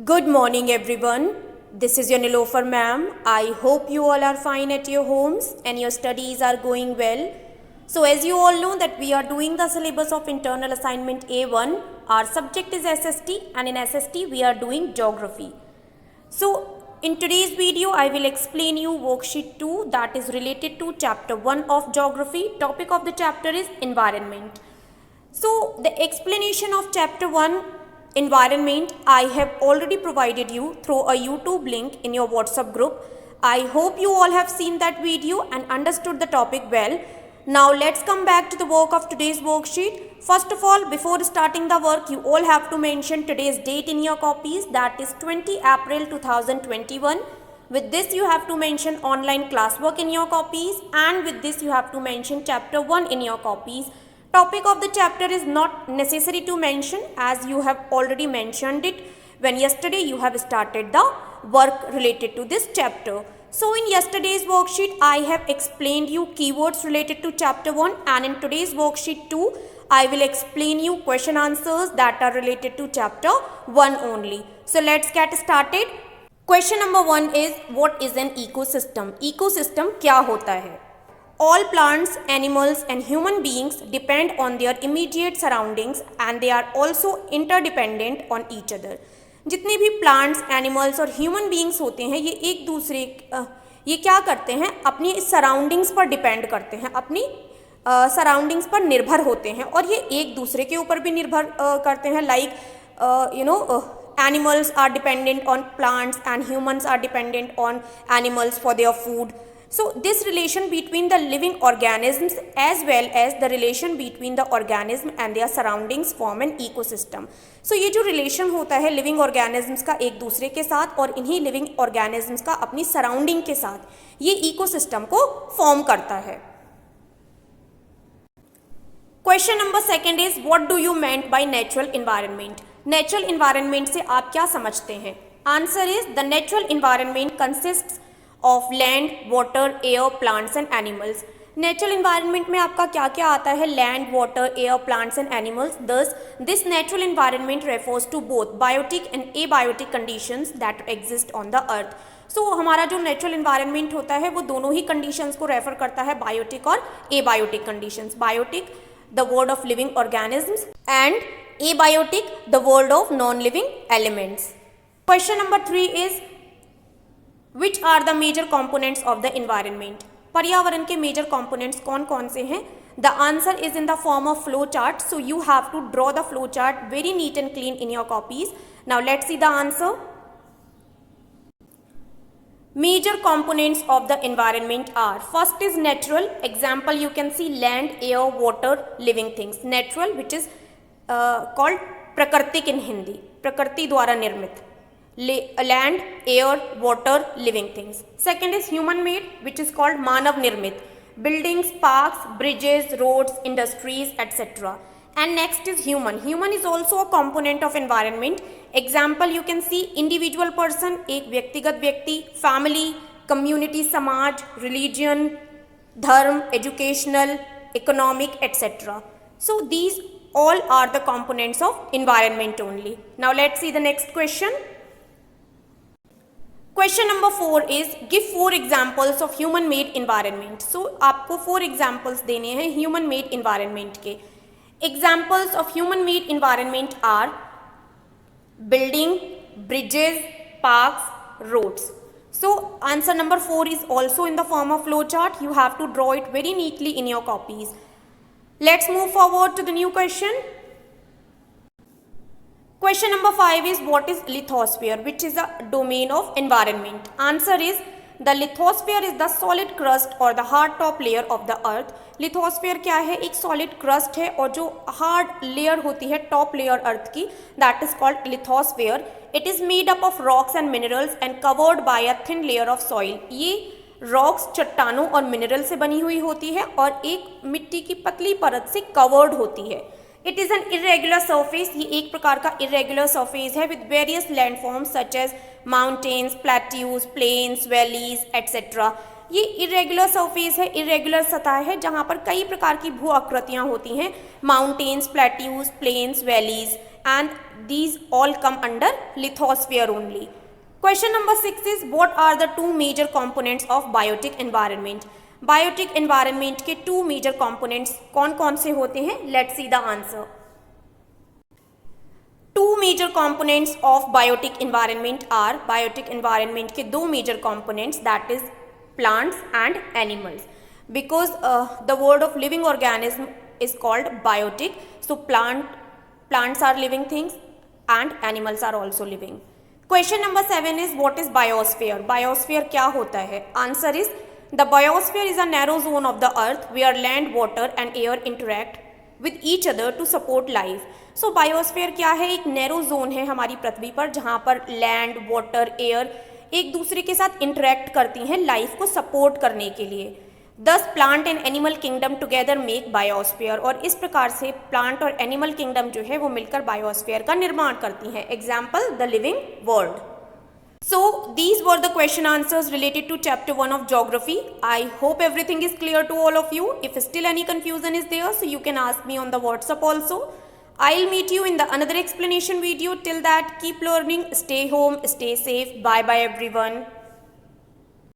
Good morning, everyone. This is your Nilofar ma'am. I hope you all are fine at your homes and your studies are going well. So, as you all know that we are doing the syllabus of internal assignment A1. Our subject is SST and in SST we are doing geography. So, in today's video I will explain you worksheet 2 that is related to chapter 1 of geography. Topic of the chapter is environment. So, the explanation of chapter 1 environment I have already provided you through a YouTube link in your WhatsApp group. I hope you all have seen that video and understood the topic well. Now let's come back to the work of today's worksheet. First of all, before starting the work, you all have to mention today's date in your copies, that is 20 April 2021. With this you have to mention online classwork in your copies, and with this you have to mention chapter 1 in your copies. Topic of the chapter is not necessary to mention as you have already mentioned it when yesterday you have started the work related to this chapter. So in yesterday's worksheet I have explained you keywords related to chapter 1, and in today's worksheet 2 I will explain you question answers that are related to chapter 1 only. So let's get started. Question number 1 is, what is an ecosystem? Ecosystem क्या होता है? All plants, animals and human beings depend on their immediate surroundings and they are also interdependent on each other. जितने भी plants, animals और human beings होते हैं ये एक दूसरे ये क्या करते हैं, अपनी surroundings पर depend करते हैं, अपनी surroundings पर निर्भर होते हैं और ये एक दूसरे के ऊपर भी निर्भर करते हैं. Like animals are dependent on plants and humans are dependent on animals for their food. So this relation between the living organisms as well as the relation between the organism and their surroundings form an ecosystem. So ये जो relation होता है living organisms का एक दूसरे के साथ और इन्हीं living organisms का अपनी surrounding के साथ, ये ecosystem को form करता है. Question number 2 is, what do you meant by natural environment? Natural environment से आप क्या समझते हैं? Answer is, the natural environment consists of land, water, air, plants and animals. Natural environment में आपका क्या क्या आता है? Land, water, air, plants and animals. Thus, this natural environment refers to both biotic and abiotic conditions that exist on the earth. So, हमारा जो natural environment होता है वो दोनों ही conditions को refer करता है, biotic और abiotic conditions. Biotic, the world of living organisms, and abiotic, the world of non-living elements. Question number 3 is, which are the major components of the environment? पर्यावरण के major components कौन कौन से हैं? The answer is in the form of flow chart. So you have to draw the flow chart very neat and clean in your copies. Now let's see the answer. Major components of the environment are, first is natural. Example you can see land, air, water, living things. Natural, which is called प्राकृतिक in Hindi. प्रकृति द्वारा निर्मित. Land, air, water, living things. Second is human made, which is called manav nirmit. Buildings, parks, bridges, roads, industries, etc. And next is human. Human is also a component of environment. Example you can see individual person, एक व्यक्तिगत व्यक्ति, family, community, समाज, religion, धर्म, educational, economic, etc. So these all are the components of environment only. Now let's see the next question. Question number 4 is, give 4 examples of human made environment. So आपको 4 examples देने हैं human made environment के. Examples of human made environment are building, bridges, parks, roads. So answer number 4 is also in the form of flow chart. You have to draw it very neatly in your copies. Let's move forward to the new question. Question number 5 is, what is lithosphere, which is a domain of environment? Answer is, the lithosphere is the solid crust or the hard top layer of the earth. Lithosphere क्या है? एक solid crust है और जो hard layer होती है top layer earth की, that is called lithosphere. It is made up of rocks and minerals and covered by a thin layer of soil. ये rocks चट्टानों और mineral से बनी हुई होती है और एक मिट्टी की पतली परत से covered होती है. It is an irregular surface. ये एक प्रकार का irregular surface है with various landforms such as mountains, plateaus, plains, valleys, etc. ये irregular surface है, irregular सतह है जहाँ पर कई प्रकार की भू आकृतियाँ होती हैं, mountains, plateaus, plains, valleys and these all come under lithosphere only. Question number 6 is what are the two major components of biotic environment? Biotic environment के two major components कौन कौन से होते हैं? Let's see the answer. Two major components of biotic environment are biotic environment के दो major components, that is plants and animals. Because the word of living organism is called biotic, so plants are living things and animals are also living. Question number 7 is what is biosphere? Biosphere क्या होता है? Answer is the biosphere is a narrow zone of the earth where land, water and air interact with each other to support life. So biosphere क्या है? एक narrow zone है हमारी पृथ्वी पर जहाँ पर land, water, air एक दूसरे के साथ interact करती हैं life को support करने के लिए. Thus plant and animal kingdom together make biosphere. और इस प्रकार से plant और animal kingdom जो है वो मिलकर biosphere का निर्माण करती हैं. Example, the living world. So these were the question answers related to chapter 1 of geography. I hope everything is clear to all of you. If still any confusion is there, so you can ask me on the WhatsApp also. I'll meet you in the another explanation video. Till that, keep learning, stay home, stay safe. Bye bye everyone.